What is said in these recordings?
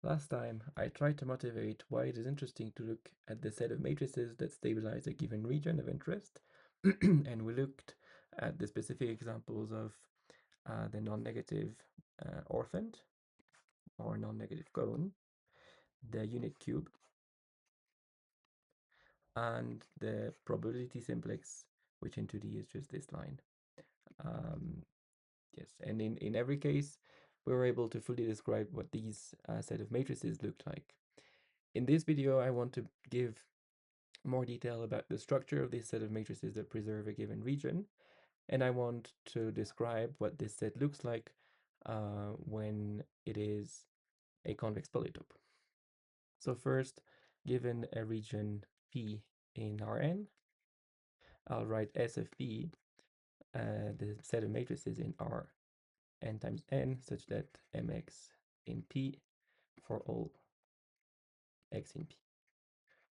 Last time, I tried to motivate why it is interesting to look at the set of matrices that stabilize a given region of interest, and we looked at the specific examples of the non-negative orthant or non-negative cone, the unit cube, and the probability simplex, which in 2D is just this line. Yes, and in every case, we were able to fully describe what these set of matrices looked like. In this video, I want to give more detail about the structure of this set of matrices that preserve a given region, and I want to describe what this set looks like when it is a convex polytope. So first, given a region P in Rn, I'll write S of P, the set of matrices in R n times n, such that mx in P for all x in P.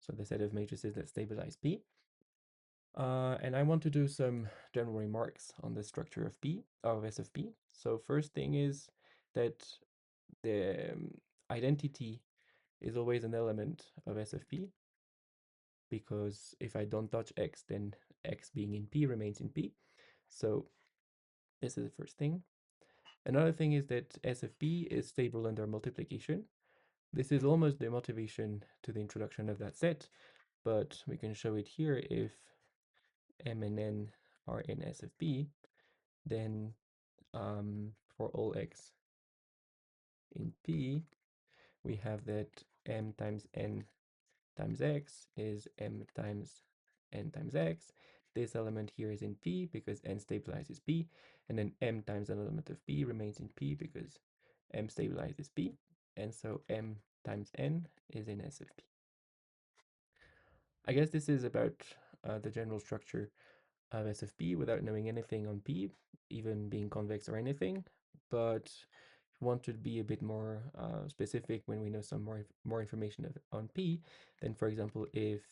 So the set of matrices that stabilize P. And I want to do some general remarks on the structure of S of P. So first thing is that the identity is always an element of S of P, because if I don't touch x, then x being in P remains in P. So this is the first thing. Another thing is that S of P is stable under multiplication. This is almost the motivation to the introduction of that set, but we can show it here. If m and n are in S of P, then for all x in P, we have that m times n times x is m times n times x. This element here is in P because n stabilizes P, and then m times an element of P remains in P because m stabilizes P, and so m times n is in S of P. I guess this is about the general structure of S of P without knowing anything on P, even being convex or anything, but if you want to be a bit more specific when we know some more information on P, then for example, if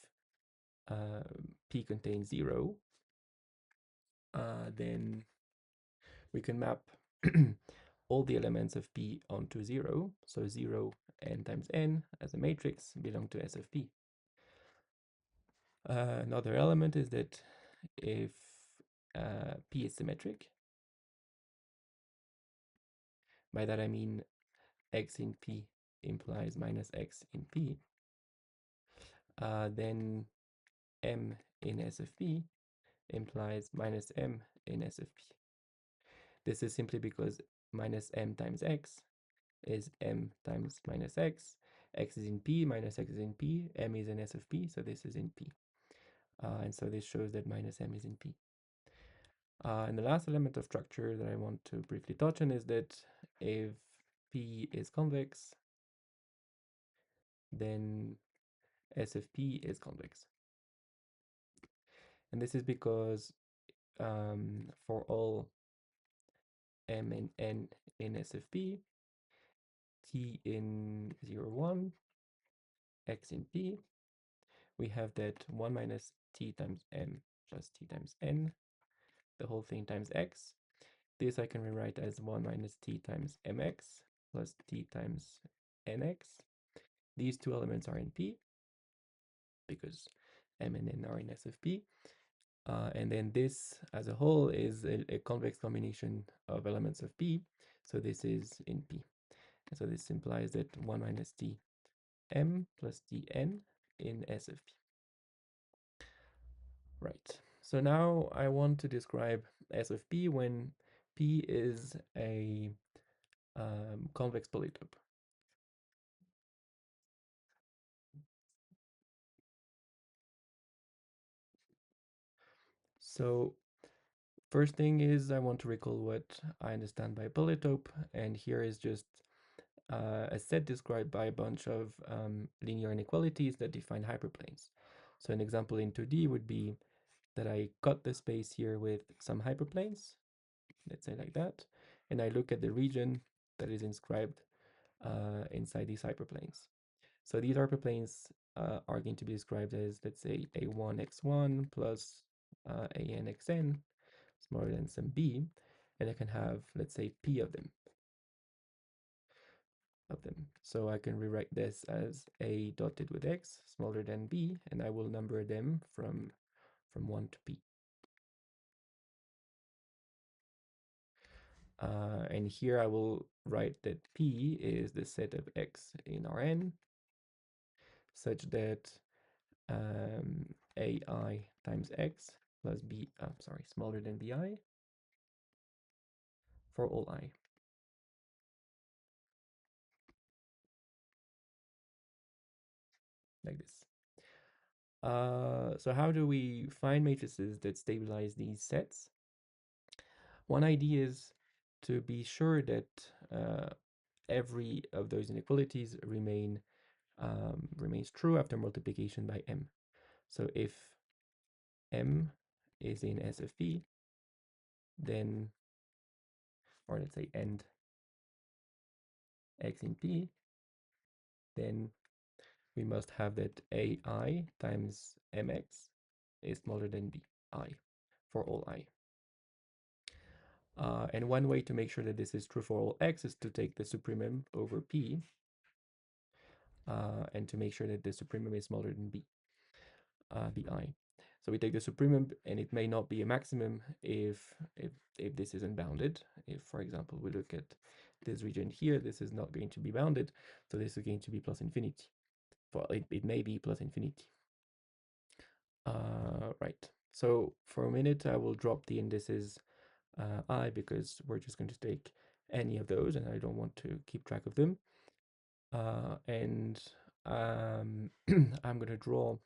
P contains 0, then we can map all the elements of P onto 0. So 0 n times n as a matrix belong to S of P. Another element is that if P is symmetric, by that I mean x in P implies minus x in P, then m in S of P implies minus m in S of P. This is simply because minus m times x is m times minus x. X is in P, minus x is in P, m is in S of P, so this is in P. And so this shows that minus m is in P. And the last element of structure that I want to briefly touch on is that if P is convex, then S of P is convex. And this is because for all m and n in S of P, t in 0, 1, x in P, we have that 1 minus t times m plus t times n, the whole thing times x. This I can rewrite as 1 minus t times mx plus t times nx. These two elements are in P because m and n are in S of P. And then this as a whole is a convex combination of elements of P. So this is in P. And so this implies that 1 minus t m plus t n in S of P. Right. So now I want to describe S of P when P is a convex polytope. So first thing is I want to recall what I understand by polytope, and here is just a set described by a bunch of linear inequalities that define hyperplanes. So an example in 2D would be that I cut the space here with some hyperplanes, let's say like that, and I look at the region that is inscribed inside these hyperplanes. So these hyperplanes are going to be described as, let's say, a1x1 plus anxn smaller than some b, and I can have, let's say, p of them. of them. So I can rewrite this as a dotted with x smaller than b, and I will number them from 1 to p. And here I will write that P is the set of X in Rn, such that AI times X plus B, smaller than BI for all I. Like this. So how do we find matrices that stabilize these sets? One idea is to be sure that every of those inequalities remains true after multiplication by m. So if m is in S of p, then, or let's say end x in p, then we must have that ai times mx is smaller than bi for all I. And one way to make sure that this is true for all x is to take the supremum over p, and to make sure that the supremum is smaller than bi. So we take the supremum, and it may not be a maximum if this isn't bounded. If, for example, we look at this region here, this is not going to be bounded, so this is going to be plus infinity. Well, it may be plus infinity. Right. So for a minute, I will drop the indices I, because we're just going to take any of those, and I don't want to keep track of them. And I'm going to draw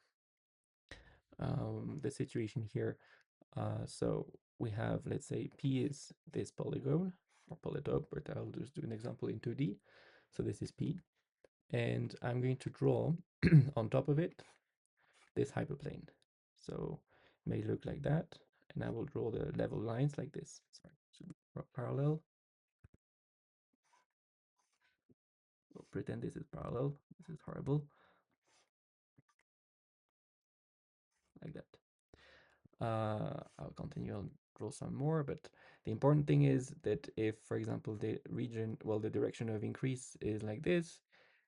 the situation here. So we have, let's say, P is this polygon or polytope, but I'll just do an example in 2D. So this is P, and I'm going to draw on top of it this hyperplane. So it may look like that, and I will draw the level lines like this. Sorry, should be parallel. We'll pretend this is parallel. This is horrible. Like that. I'll continue, I'll draw some more, but the important thing is that if, for example, the region, well, the direction of increase is like this,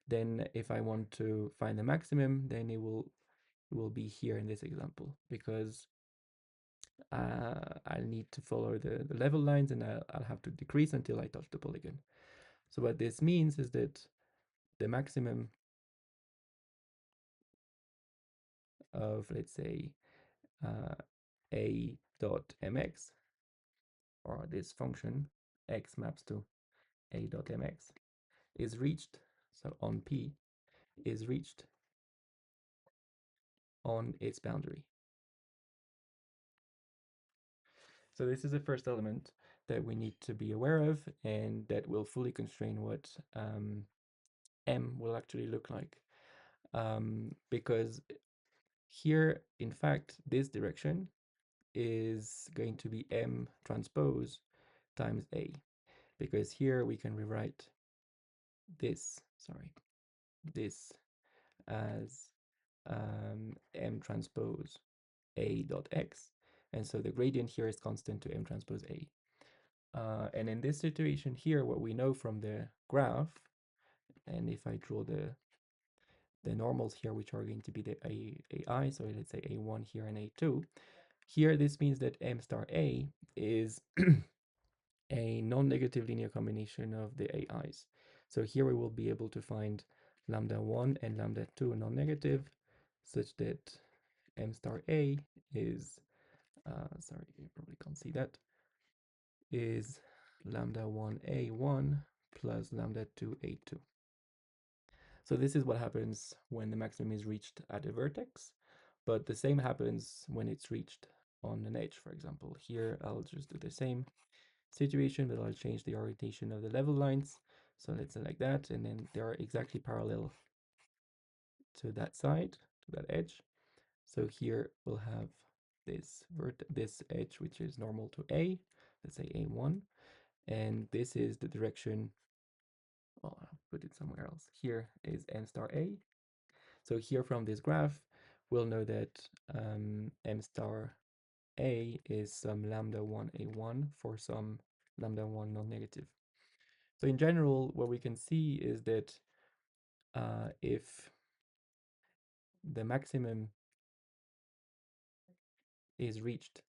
then if I want to find the maximum, then it will be here in this example, because I'll need to follow the level lines, and I'll have to decrease until I touch the polygon. So what this means is that the maximum of, let's say, a dot mx, or this function x maps to a dot mx, is reached, so on P, is reached on its boundary. So this is the first element that we need to be aware of, and that will fully constrain what M will actually look like. Because here, in fact, this direction is going to be M transpose times A, because here we can rewrite this, this as M transpose A dot X, and so the gradient here is constant to M transpose A. And in this situation here, what we know from the graph, and if I draw the normals here, which are going to be the AI, so let's say A1 here and A2, here this means that M star A is a non-negative linear combination of the AIs. So here we will be able to find lambda 1 and lambda 2 non-negative, such that M star A is, sorry, you probably can't see that, is lambda 1 A1 plus lambda 2 A2. So this is what happens when the maximum is reached at a vertex, but the same happens when it's reached on an edge, for example. Here, I'll just do the same situation, but I'll change the orientation of the level lines. So let's say like that, and then they are exactly parallel to that side, to that edge. So here we'll have this edge, which is normal to A, let's say A1, and this is the direction, well, I'll put it somewhere else. Here is M star A. So here from this graph, we'll know that M star A is some lambda 1 A1 for some lambda 1 non-negative. So in general, what we can see is that if the maximum is reached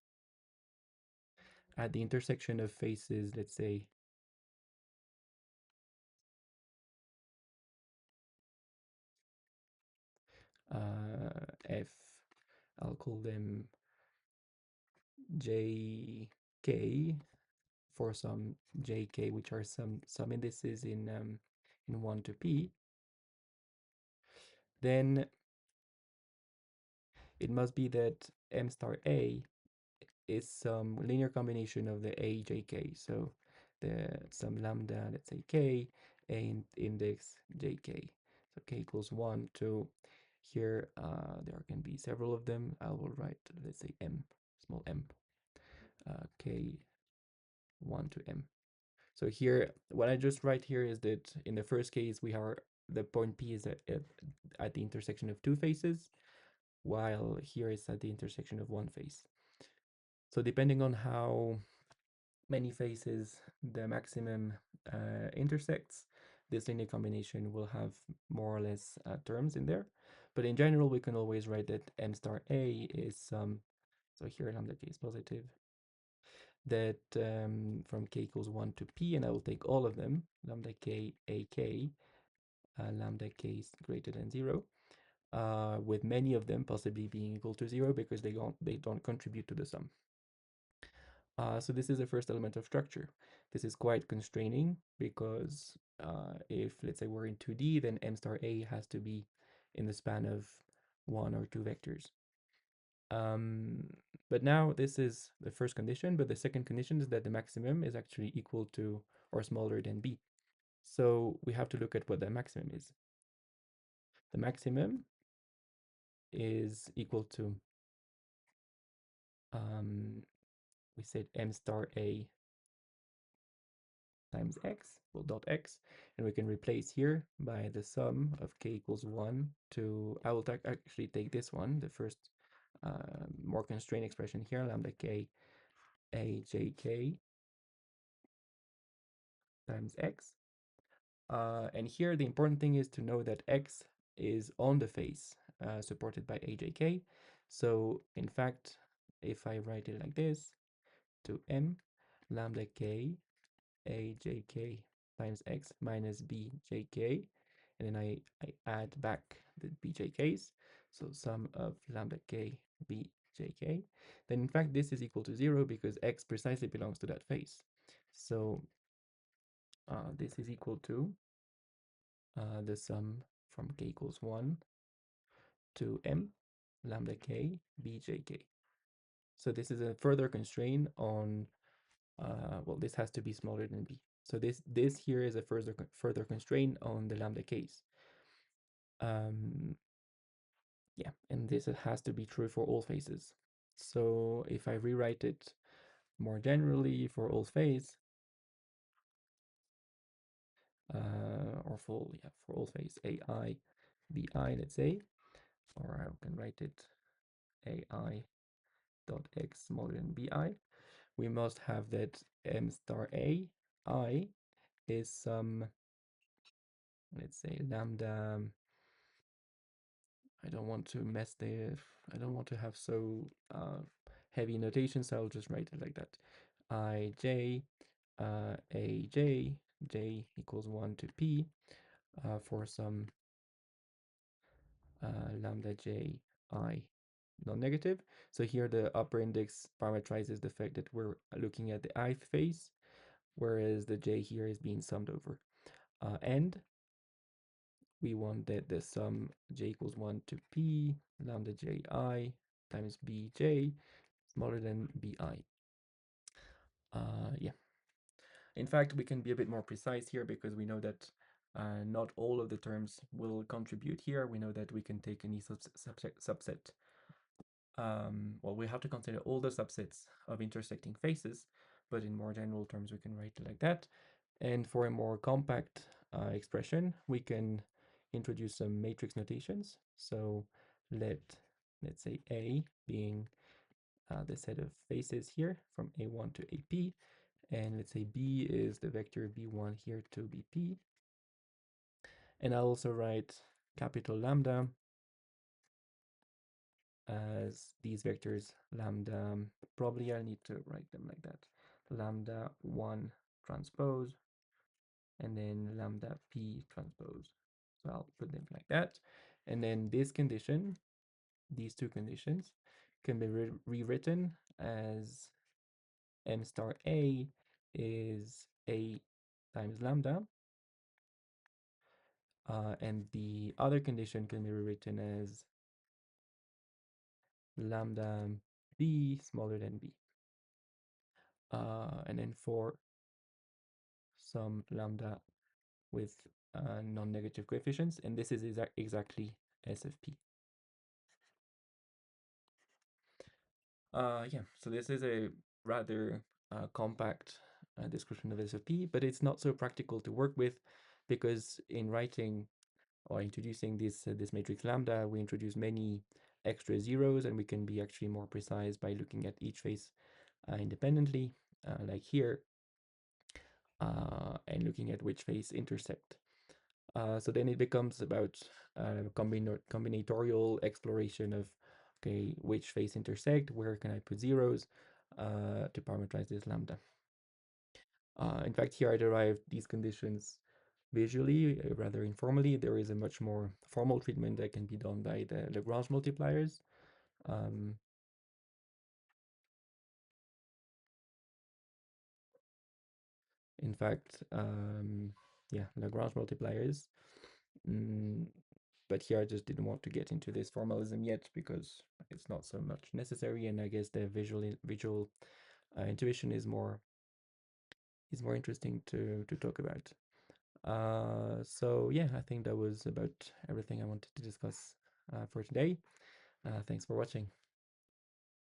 at the intersection of faces, let's say F, I'll call them JK for some JK, which are some indices in 1 to P, then it must be that M star A is some linear combination of the A, J, K. So some lambda, let's say K, A index JK. So K equals 1 to here, there can be several of them. I will write, let's say M, small m, K 1 to M. So here, what I just write here is that in the first case, the point P is at the intersection of two faces, while here it's at the intersection of one face. So depending on how many faces the maximum intersects, this linear combination will have more or less terms in there. But in general, we can always write that M star A is some, so here lambda K is positive, that from K equals 1 to P, and I will take all of them, lambda K, AK, lambda K is greater than 0, with many of them possibly being equal to 0 because they don't contribute to the sum. So this is the first element of structure. This is quite constraining because if, let's say, we're in 2D, then M star A has to be in the span of one or two vectors. But now this is the first condition, but the second condition is that the maximum is actually equal to or smaller than B. So we have to look at what the maximum is. The maximum is equal to, we said M star A times x, well, dot x, and we can replace here by the sum of k equals 1 to, I will actually take this one, the first more constrained expression here, lambda k a j k times x. And here the important thing is to know that x is on the face supported by ajk. So in fact, if I write it like this, to m lambda k ajk times x minus bjk, and then I add back the bjk's, so sum of lambda k bjk, then in fact this is equal to 0 because x precisely belongs to that face. So this is equal to the sum from k equals 1 to m lambda k bjk. So this is a further constraint on, well, this has to be smaller than b. So this here is a further constraint on the lambda case. Yeah, and this has to be true for all faces. So if I rewrite it more generally for all face, or for all face AI, BI, let's say, or I can write it AI dot x smaller than BI, we must have that M star A I is some, let's say, lambda, I don't want to have so heavy notation, so I'll just write it like that. Ij, aj, j equals 1 to p for some lambda j I non-negative. So here the upper index parameterizes the fact that we're looking at the ith face, whereas the j here is being summed over. And we want that the sum j equals 1 to p lambda ji times bj smaller than bi. Yeah. In fact, we can be a bit more precise here because we know that not all of the terms will contribute here. We know that we can take any subset. Well, we have to consider all the subsets of intersecting faces, but in more general terms, we can write it like that. And for a more compact expression, we can introduce some matrix notations. So let's say A being the set of faces here from A1 to AP, and let's say b is the vector b1 here to bp. And I'll also write capital lambda as these vectors lambda, probably I need to write them like that, lambda 1 transpose, and then lambda p transpose. So I'll put them like that. And then this condition, these two conditions, can be rewritten as m star a is a times lambda, and the other condition can be rewritten as lambda b smaller than b. And then for some lambda with non-negative coefficients, and this is exactly S of p. Yeah, so this is a rather compact description of S of p, but it's not so practical to work with because in writing or introducing this matrix lambda, we introduce many extra zeros, and we can be actually more precise by looking at each face independently, like here, and looking at which face intersect. So then it becomes about combinatorial exploration of, okay, which face intersect, where can I put zeros to parameterize this lambda. In fact, here I derived these conditions visually, rather informally. There is a much more formal treatment that can be done by the Lagrange multipliers. In fact, yeah, Lagrange multipliers. But here I just didn't want to get into this formalism yet because it's not so much necessary, and I guess the visual intuition is more interesting to talk about. So yeah, I think that was about everything I wanted to discuss for today. Thanks for watching.